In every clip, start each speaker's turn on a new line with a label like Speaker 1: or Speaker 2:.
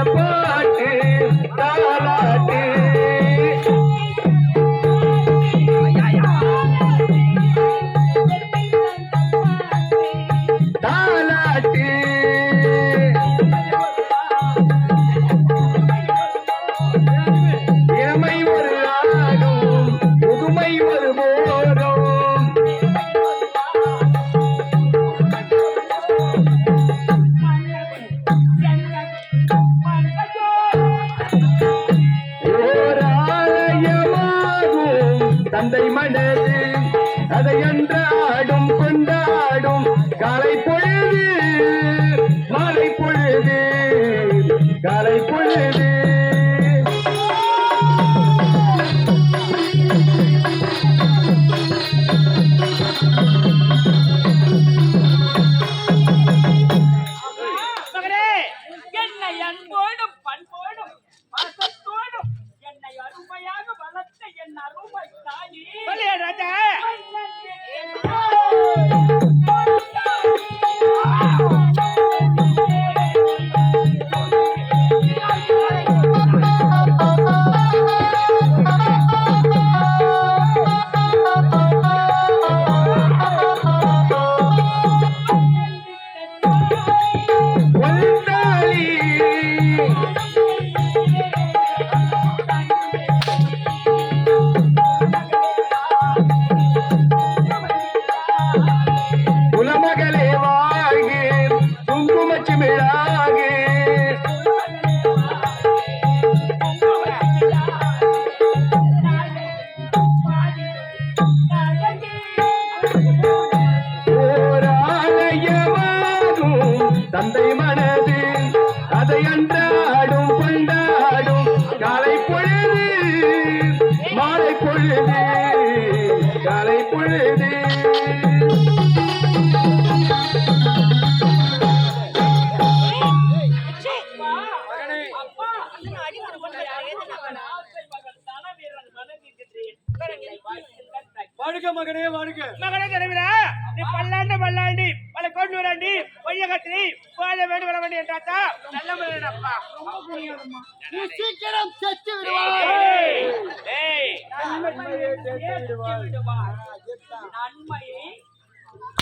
Speaker 1: பாட்டு தாலாட்டு தாலாட்டு இளமை ஒரு ஆடும் புதுமை ஒரு போதும் ஓர் ஆலயமாகும் தந்தை மனது அதை அன்றாடும் கொண்டாடும் காலை பொழுது மாலை பொழுது காலை பொழுது குலமகளே வாழ்க குங்குமச்சிமிழாக ஓர் ஆலயமாகும் தந்தை மனது அதை அன்றாடும் கொண்டாடும் காலை பொழுது மாலை பொழுது காலை பொழுது
Speaker 2: வாழ்க மகனே வாழ்க மகனே தலைவரா நீ பல்லாண்டு பல கொண்டு வராண்டி பொய்ய கத்திரி போத வேண்டு வர வேண்டிய என்றாத்தா நல்ல மகனப்பா ரொம்ப புரியாதம்மா நீ சீக்கிரம் செத்து விடுவாய் ஏய் நன்மையை செத்து விடுவாய் நன்மையை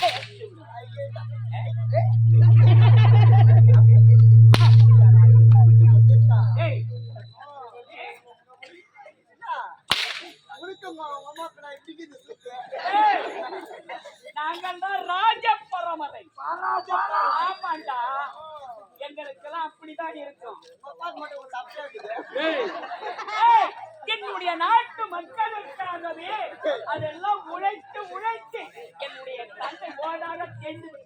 Speaker 2: செத்து விடுவாய் ஏய் நாங்கள் தான் ராஜ பரமரை ஆமாண்டா எங்களுக்கெல்லாம் அப்படிதான் இருக்கும் என்னுடைய நாட்டு மக்களுக்காகவே அதெல்லாம் உழைத்து உழைத்து என்னுடைய தந்தை ஓடாக சென்று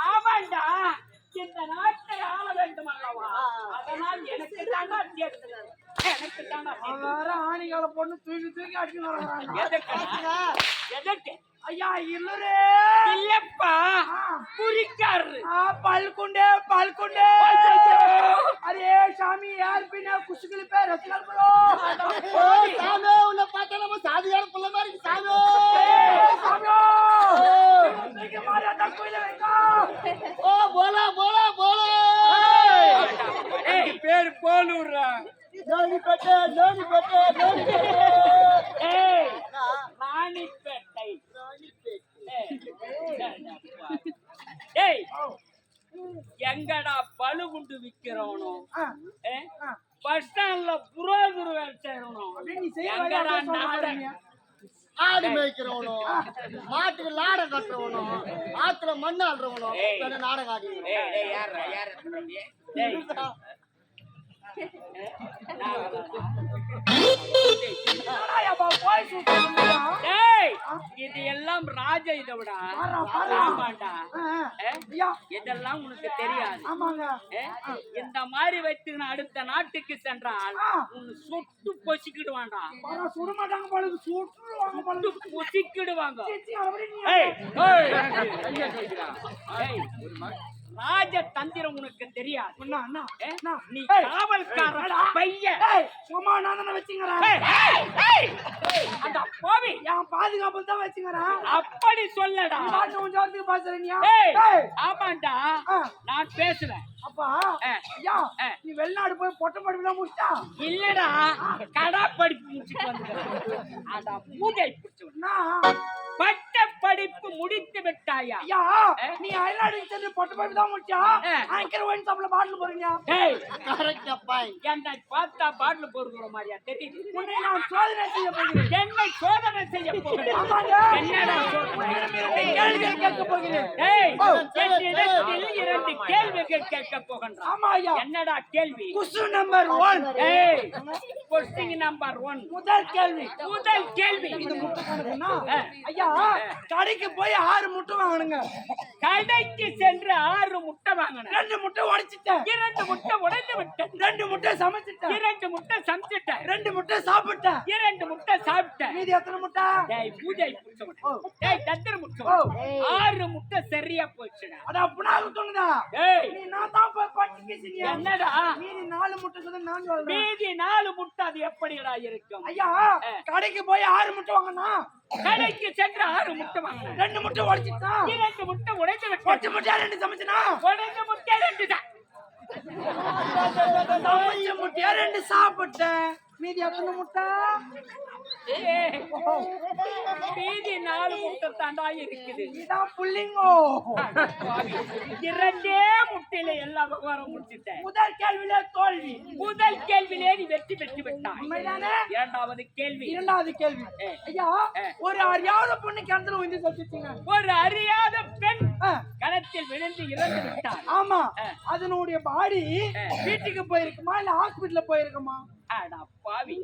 Speaker 2: ஆமாண்டா இந்த நாட்டை ஆள வேண்டும் அல்லவா அதனால் எனக்கு தாண்டா எனக்கு தாண்டா ஆணிகளை பொண்ணு தூக்கி தூக்கி அடிச்சு எதற்கு ஐயா இல்லரே இல்லப்பா புரிக்காரு பால்குண்டே அரே சாமி யார் பின்னா குசுகுல பே ரசகல் ப்ரோ ஓ சாமி உன்னை பார்த்தா நம்ம சாதியார புள்ள மாதிரி சாமி நீங்க மாரா தக்குயில வைக்கோ ஓ போலா ஏய் பேர் போலூரா நானி பேட்டை ஏய் நானி பேட்டை ஏய் எங்கடா பழுகுண்டு விக்கிறவனோ பஸ் ஸ்டாண்ட்ல புரோகிரு வேலை செய்யறவனோ எங்கடா நாடகம் ஆடு மேய்க்கிறவனோ மாட்டுக்கு லாடம் கட்டுறவனோ ஆத்துல மண்ணு ஆடுறவனோ நாடகம் ஆடி இது எல்லாம் ராஜ இதை விட இதெல்லாம் உனக்கு தெரியாது. இந்த மாதிரி வைத்து அடுத்த நாட்டுக்கு சென்றால் உன் சுட்டு பொசிக்கிடுவாண்டா. சுட்டு பொசிக்கிடுவாங்க. ராஜ தந்திரம் உனக்கு தெரியாது. நீ காவல்கார பையன் அந்த பாவி என் பாதுகாப்பு தான் வச்சுக்கிறேன். அப்படி சொல்லடா. ஆமாண்டா நான் பேசுறேன்.
Speaker 3: அப்பா ஐயா நீ வெளிநாடு போய் பொட்ட படிப்புலாம் முடிச்சா?
Speaker 2: இல்லடா கடா படிப்பு முடிச்சுட்டு வந்துட்டேன். அட மூதை பிடிச்சவனா பட்ட படிப்பு முடித்து விட்டாயா?
Speaker 3: ஐயா நீ வெளிநாடு சென்று பொட்ட படிப்பு தான் முடிச்சா? ஆங்கர் ஒயின் ஷாப்ல பாட்டில் போறீங்க.
Speaker 2: ஏய் கரெக்ட் அப்பா. என்னை பார்த்தா பாட்டில் போடுற மாதிரியா தெரியுது?
Speaker 3: உன்னை நான் சோதனை செய்ய போகிறேன்.
Speaker 2: என்னை சோதனை செய்ய போகிறேன்.
Speaker 3: ஆமாங்க.
Speaker 2: என்னடா சோதனை?
Speaker 3: கேள்வி கேட்க போகிறேன்.
Speaker 2: ஏய் என்னிடத்தில் 2 கேள்விகள் கேட்க போகின்றான்.
Speaker 3: ஆமா ஐயா.
Speaker 2: என்னடா கேள்வி?
Speaker 3: Question number 1.
Speaker 2: ஏய் क्वेश्चन நம்பர் 1
Speaker 3: முதல் கேள்வி.
Speaker 2: இது
Speaker 3: முட்டை கணக்குனா ஐயா கடைக்கு போய் 6 முட்டை வாங்குங்க.
Speaker 2: கடைக்கு சென்று 6 முட்டை வாங்கினேன்.
Speaker 3: 2 முட்டை உடைச்சிட்டேன்.
Speaker 2: 2 முட்டை உடைந்து விட்டேன்.
Speaker 3: 2 முட்டை சமைச்சிட்டேன்.
Speaker 2: 2 முட்டை சமைச்சிட்டேன்.
Speaker 3: 2 முட்டை சாப்பிட்டேன்.
Speaker 2: 2 முட்டை சாப்பிட்டேன்.
Speaker 3: மீதி எத்தனை முட்டை?
Speaker 2: டேய் பூஜை புடிச்சவன். டேய் தத்திர முட்டை. 6 முட்டை சரியா போச்சுடா.
Speaker 3: அட புனாக்கு சொன்னதா?
Speaker 2: டேய்
Speaker 3: நீ நான் தான் போய் பட்டிக்கிசினியா?
Speaker 2: என்னடா?
Speaker 3: மீதி 4 முட்டை சொன்னா நான் சொல்றேன்.
Speaker 2: மீதி 4 முட்டை அது எப்படிடா இருக்கும்?
Speaker 3: ஐயா கடைக்கு போய் 6 முட்டை வாங்குனா
Speaker 2: கடைக்கு சென்று 6 முட்டை வாங்கினேன்.
Speaker 3: 2 முட்டை உடைச்சிட்டா.
Speaker 2: 2 முட்டை உடைந்து விட்டேன்.
Speaker 3: 8 முட்டை 2 சமைச்சனா?
Speaker 2: உடைந்த முட்டை 2 தான்.
Speaker 3: சமைச்ச முட்டை 2 சாப்பிட்டேன். மீதி எத்தனை முட்டை?
Speaker 2: மீதி 4 முட்டை தாண்டா இருக்குது.
Speaker 3: இதான் புள்ளிங்கோ.
Speaker 2: 2 முட்டையில எல்லா விவகாரம் முடிச்சிட்டேன்.
Speaker 3: முதல் கேள்வியில தோல்வி.
Speaker 2: முதல் கேள்வியிலே நீ வெற்றி பெற்று விட்டாய்.
Speaker 3: உண்மைதானே?
Speaker 2: இரண்டாவது கேள்வி.
Speaker 3: இரண்டாவது கேள்வி. ஐயா ஒரு அறியாத பொண்ணு கிணத்துல விழுந்து செத்துச்சுங்க.
Speaker 2: ஒரு அறியாத பெண் கிணத்தில் விழுந்து இறந்து விட்டார்.
Speaker 3: ஆமா அதனுடைய பாடி வீட்டுக்கு போயிருக்குமா இல்ல ஹாஸ்பிடல்ல போயிருக்குமா?
Speaker 2: அடா பாவி.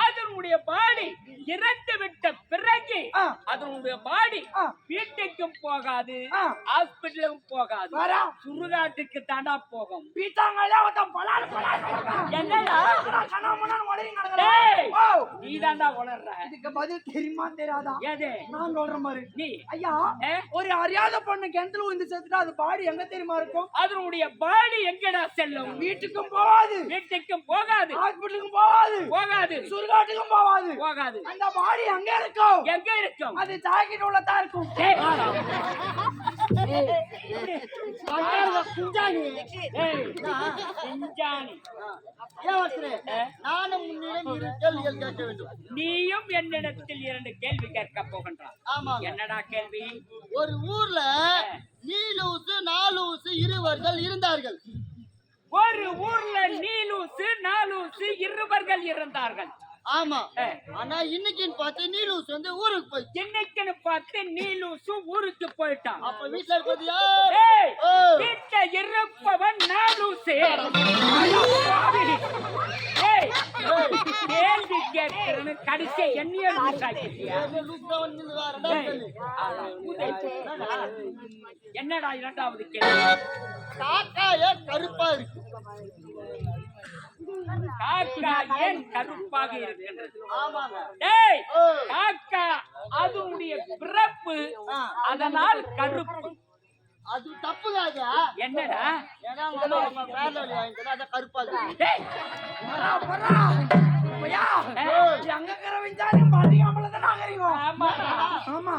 Speaker 2: அதனுடைய பாடி இறந்து விட்ட பிறகு அதனுடைய பாடி வீட்டுக்கும் போகாது ஹாஸ்பிடலுக்கும் போகாது. சுடுகாட்டுக்கு தாண்டா போகும். என்னடா நீ தாண்டா உணர்ற?
Speaker 3: இதுக்கு பதில் தெரியுமா தெரியாதா?
Speaker 2: எது?
Speaker 3: நான் சொல்றேன் பாரு.
Speaker 2: நீ
Speaker 3: ஐயா ஒரு அறியாத பொண்ணு கிணத்துல விழுந்து செத்துட்டா அது பாடி எங்க தெரியுமா இருக்கும்?
Speaker 2: அதனுடைய பாடி எங்கடா செல்லும்?
Speaker 3: வீட்டுக்கும் போகாது.
Speaker 2: வீட்டுக்கும் போகாது.
Speaker 3: ஹாஸ்பிடலுக்கும் போகாது.
Speaker 2: போகாது.
Speaker 3: சுடுகாட்டுக்கும் போகாது.
Speaker 2: போகாது.
Speaker 3: அந்த பாடி அங்க இருக்கும்.
Speaker 2: எங்க இருக்கும்?
Speaker 3: அது ஜாக்கெட் உள்ள தான் இருக்கும்.
Speaker 2: நீயும் என்னிடத்தில் 2 கேள்வி கேட்க போகின்றான். என்னடா கேள்வி?
Speaker 4: ஒரு ஊர்ல நீலூசு நாலூசு இருவர்கள் இருந்தார்கள்.
Speaker 2: ஒரு ஊர்ல நீலூசு நாலூசு இருவர்கள் இருந்தார்கள்.
Speaker 4: ஆமா ஆனா இன்னைக்குன்னு பார்த்து நீலூசு வந்து ஊருக்கு போய்
Speaker 2: இன்னைக்குன்னு பார்த்து நீலூசு ஊருக்கு போயிட்டான்.
Speaker 4: அப்ப வீட்டுல இருப்பது
Speaker 2: வீட்டுல இருப்பவன் நாலூசு. கேள்வி கேட்கிறேன்னு கடைசியா என்னைய என்னடா இரண்டாவது கேள்வி?
Speaker 4: காக்காய கருப்பா இருக்கு.
Speaker 2: காக்கா ஏன் கருப்பாக இருக்கின்றது?
Speaker 4: ஆமாங்க.
Speaker 2: டேய் காக்கா அதனுடைய பிறப்பு அதனால் கருப்பு.
Speaker 4: அது தப்புங்க.
Speaker 2: என்னடா?
Speaker 4: ஏன்னா வேலை வாங்கிட்டு அத கருப்பா இருக்கு.
Speaker 2: டேய்
Speaker 3: அங்க கரவிஞ்சாரு பாதிகாமல தான் நாகரிகோ.
Speaker 2: ஆமா
Speaker 3: ஆமா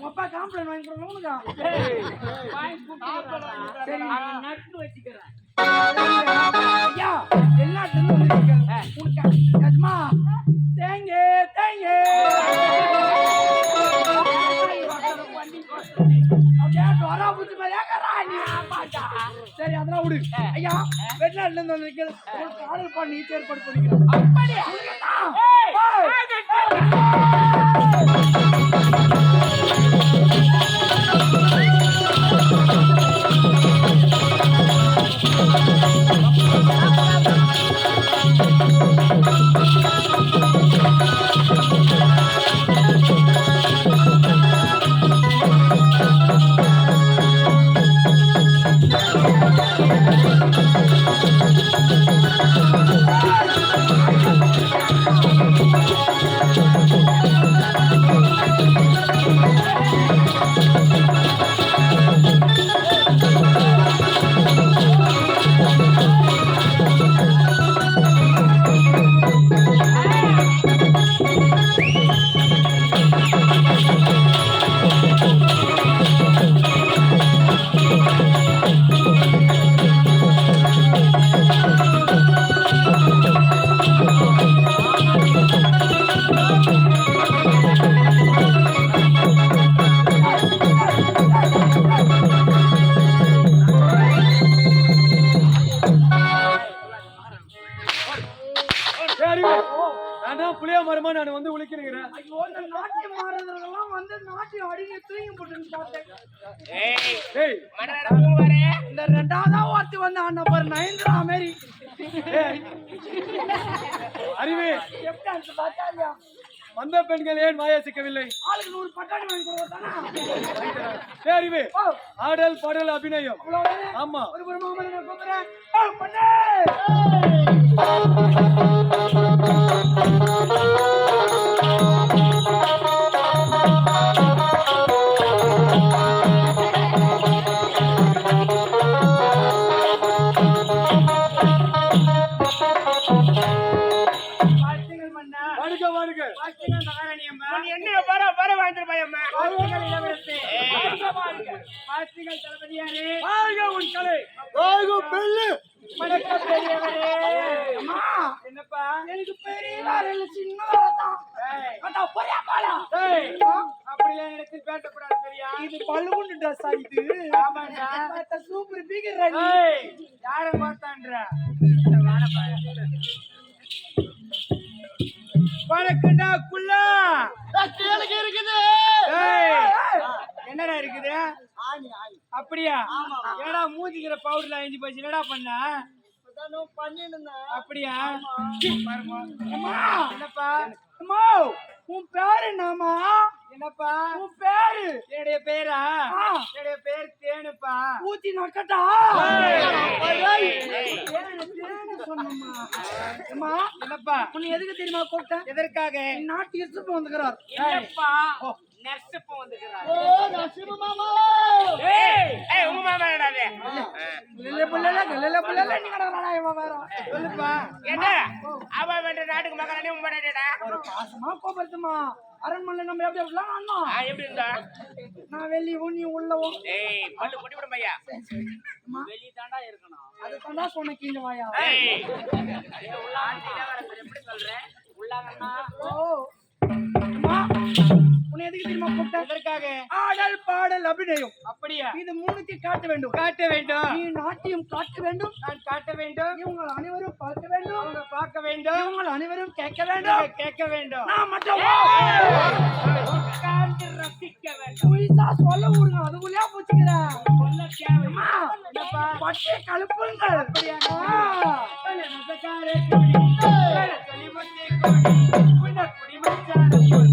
Speaker 3: அப்பா காம்ப்ளைன்ட் வாங்கி கொடுங்க.
Speaker 2: சரி நான் நட்டு வச்சுக்கிறேன்.
Speaker 3: ஐயா எல்லாத்துக்கும் உனக்கு அஜ்மா தேங்க தேங்க டோரா புத்தி மேல கரானி ஆமாடா. சரி அதெல்லாம் விடு. ஐயா வெளிநாட்டுல இருந்து வந்திருக்கேன். உங்களுக்கு ஆர்டர் பண்ணி ஏற்பாடு பண்ணிக்கிறேன்.
Speaker 2: அப்படியே
Speaker 5: நேரமா நான் வந்து உழைக்கிறேன்.
Speaker 3: ஐயோ இந்த நாட்டியம் ஆடுறதெல்லாம் வந்து நாட்டியம் அடிங்க தூங்கி போட்டுன்னு பார்த்தேன்.
Speaker 5: ஏய்
Speaker 3: இந்த ரெண்டாவதா ஒருத்தி வந்து ஆடின பாரு நயன்தரா மாரி.
Speaker 5: அறிவே
Speaker 3: எப்படி அந்த பார்த்தா இல்லையா?
Speaker 5: வந்த பெண்கள் ஏன் வாயை சிக்கவில்லை?
Speaker 3: ஆளுக்கு 100 பட்டாணி வாங்கி கொடுத்தானா?
Speaker 5: ஏய் அறிவே, ஆடல் பாடல் அபிநயம்.
Speaker 3: அவ்வளவுதானே?
Speaker 5: ஆமா.
Speaker 3: ஒரு மாமனை நான் கூப்பிடுறேன். பண்ணு.
Speaker 5: வாடுக
Speaker 2: என்ன வர வர வாழ்ந்துரு பையம்மா தளபதியாரே
Speaker 5: உன் கலை வாகு பெல்லு.
Speaker 3: வணக்கம் பெரியவரே. அம்மா
Speaker 2: என்னப்பா
Speaker 3: எனக்கு பெரிய வேலை சின்னதா தான். அட போயா பாலா.
Speaker 2: அப்படிலாம் எனக்கு பேசக்கூடாது சரியா?
Speaker 3: இது பல்லுகுண்டு ட்ரெஸ் இது.
Speaker 2: ஆமாடா
Speaker 3: மத்த சூப்பர் பிகர் ரெடி.
Speaker 2: யார பார்த்தான்ற வணக்கம்டா குள்ளா.
Speaker 4: கேளுக்கு இருக்குது.
Speaker 2: என்னடா இருக்குது? அப்படியா? என்னடா மூஞ்சிக்கிற பவுடர்ல அழிஞ்சு போச்சு, என்னடா பண்ண? அப்படியா?
Speaker 3: அம்மா
Speaker 2: என்னப்பா?
Speaker 3: அம்மா உன் பேரு என்னம்மா?
Speaker 2: என்னப்பா
Speaker 3: உன் பேரு?
Speaker 2: என்னுடைய பேரா?
Speaker 3: ஆ.
Speaker 2: என்னுடைய பேர் தேனுப்பா.
Speaker 3: ஊத்தி நக்கட்டா? சொன்னம்மா. அம்மா
Speaker 2: என்னப்பா
Speaker 3: உன்னை எதுக்கு தெரியுமா கூப்பிட்டேன்?
Speaker 2: எதற்காக?
Speaker 3: நாட்டு இசுப்பு வந்துக்கிறார்.
Speaker 2: என்னப்பா நர்ஸப்ப வந்துக்கிறார்.
Speaker 4: ஓ நரசிம்ம மாமா.
Speaker 2: ஏய் உங்க மாமா என்னடா?
Speaker 3: லெல்ல புல்லல லெல்ல புல்லல நீ கடறானே இவன் வேற.
Speaker 2: சொல்லுப்பா. என்ன அவ வேண்ட நாட்டுக்கு மகனே உங்க மாட்டேடா.
Speaker 3: ஒரு பாசமா கோபத்துமா அரண்மனை நம்ம எப்படி அப்படிலாம் அண்ணா
Speaker 2: எப்படி இருந்தா?
Speaker 3: நான் வெளிய நீ உள்ளவோ.
Speaker 2: ஏய் பல்லு கொட்டி விடு பையா.
Speaker 3: அம்மா
Speaker 2: வெளிய தாண்டா இருக்கணும்.
Speaker 3: அது தாண்டா சொன்ன கீழ வாயா.
Speaker 2: ஏய் உள்ளாண்டில வர எப்படி சொல்ற? உள்ளாங்கண்ணா.
Speaker 3: ஓ அம்மா உன்னை எதுக்கு தெரியுமா கூப்பிட்டேன்?
Speaker 2: எதற்காக?
Speaker 3: ஆடல் பாடல் அபிநயம்
Speaker 2: அப்படியா?
Speaker 3: இது மூணுத்தையும் காட்ட வேண்டும்.
Speaker 2: காட்ட வேண்டும்.
Speaker 3: நீ நாட்டியம் காட்ட வேண்டும்.
Speaker 2: நான் காட்ட வேண்டும்.
Speaker 3: இவங்க அனைவரும் பார்க்க வேண்டும்.
Speaker 2: அவங்க பார்க்க வேண்டும்.
Speaker 3: இவங்க அனைவரும் கேட்க வேண்டும்.
Speaker 2: கேட்க வேண்டும்.
Speaker 3: நான் மட்டும்
Speaker 2: உட்கார்ந்து ரசிக்க வேண்டும்.
Speaker 3: புரிசா சொல்ல விடுங்க. அதுக்குள்ளே பூச்சிக்கிறேன்.
Speaker 2: சொல்ல தேவை.
Speaker 3: என்னப்பா பச்சை கழுப்புங்கள். அப்படியா?
Speaker 2: ரசக்காரே குடி. சொல்லி முத்தி குடி. புண்ண குடி மச்சான குடி.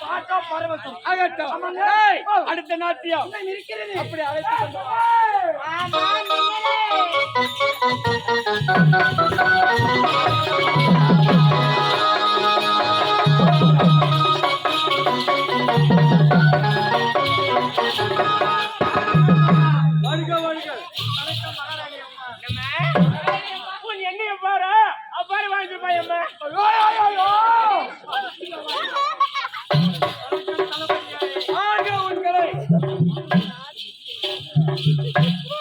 Speaker 3: பாட்டா பரவசம்
Speaker 5: ஆகட்டும்.
Speaker 3: ஆமாங்க.
Speaker 5: ஏய், அடுத்த நாட்டியம்
Speaker 3: இன்னும் இருக்கிறது
Speaker 5: அப்படி அழைத்து கொண்டு வா. வருக வருக.
Speaker 2: உன் எண்ணெய பாரு அப்பாரு வாங்கிப்பா அம்மா
Speaker 5: ஆக உங்களை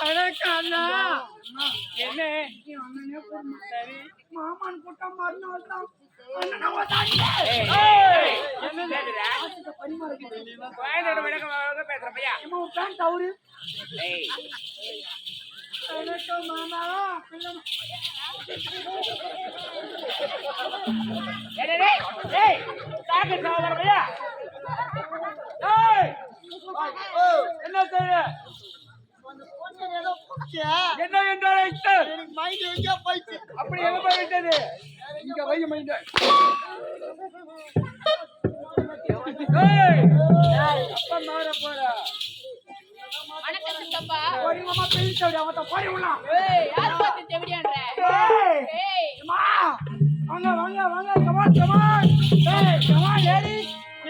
Speaker 2: வணக்கம் அண்ணா என்ன
Speaker 3: சரி மாமான் கூட்டம் மறுநாள் தான் அண்ணனை ஓட்டாங்க.
Speaker 2: என்ன பேசுற வாயினோட விளக்கம் பேசுற பையா
Speaker 3: இம்மா உன் பேண்ட் அவரு
Speaker 2: ஏய்
Speaker 3: வணக்கம் மாமா பிள்ளை
Speaker 2: ஏய் சாக்கு சாவற பையா
Speaker 5: ஏய், என்ன செய்ய
Speaker 4: ஏதோ போச்சு.
Speaker 5: என்ன என்று அழைத்தேன்
Speaker 4: எனக்கு மைண்ட் எங்கேயோ போயிடுச்சு.
Speaker 5: அப்படி எங்க போய் விட்டது இங்க வை மைண்ட் ஏய் அப்ப மாற போற
Speaker 6: வணக்கம் சித்தப்பா.
Speaker 3: போடி மாமா பேசிட்டு அவட்ட போடி உள்ள
Speaker 6: ஏய், யார் பார்த்து தேவடியான்ற?
Speaker 3: ஏய்
Speaker 6: ஏய்,
Speaker 3: அம்மா வாங்க வாங்க வாங்க கமான் கமான் ஏய் கமான் லேடி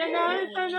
Speaker 3: எங்க ஐட்டங்க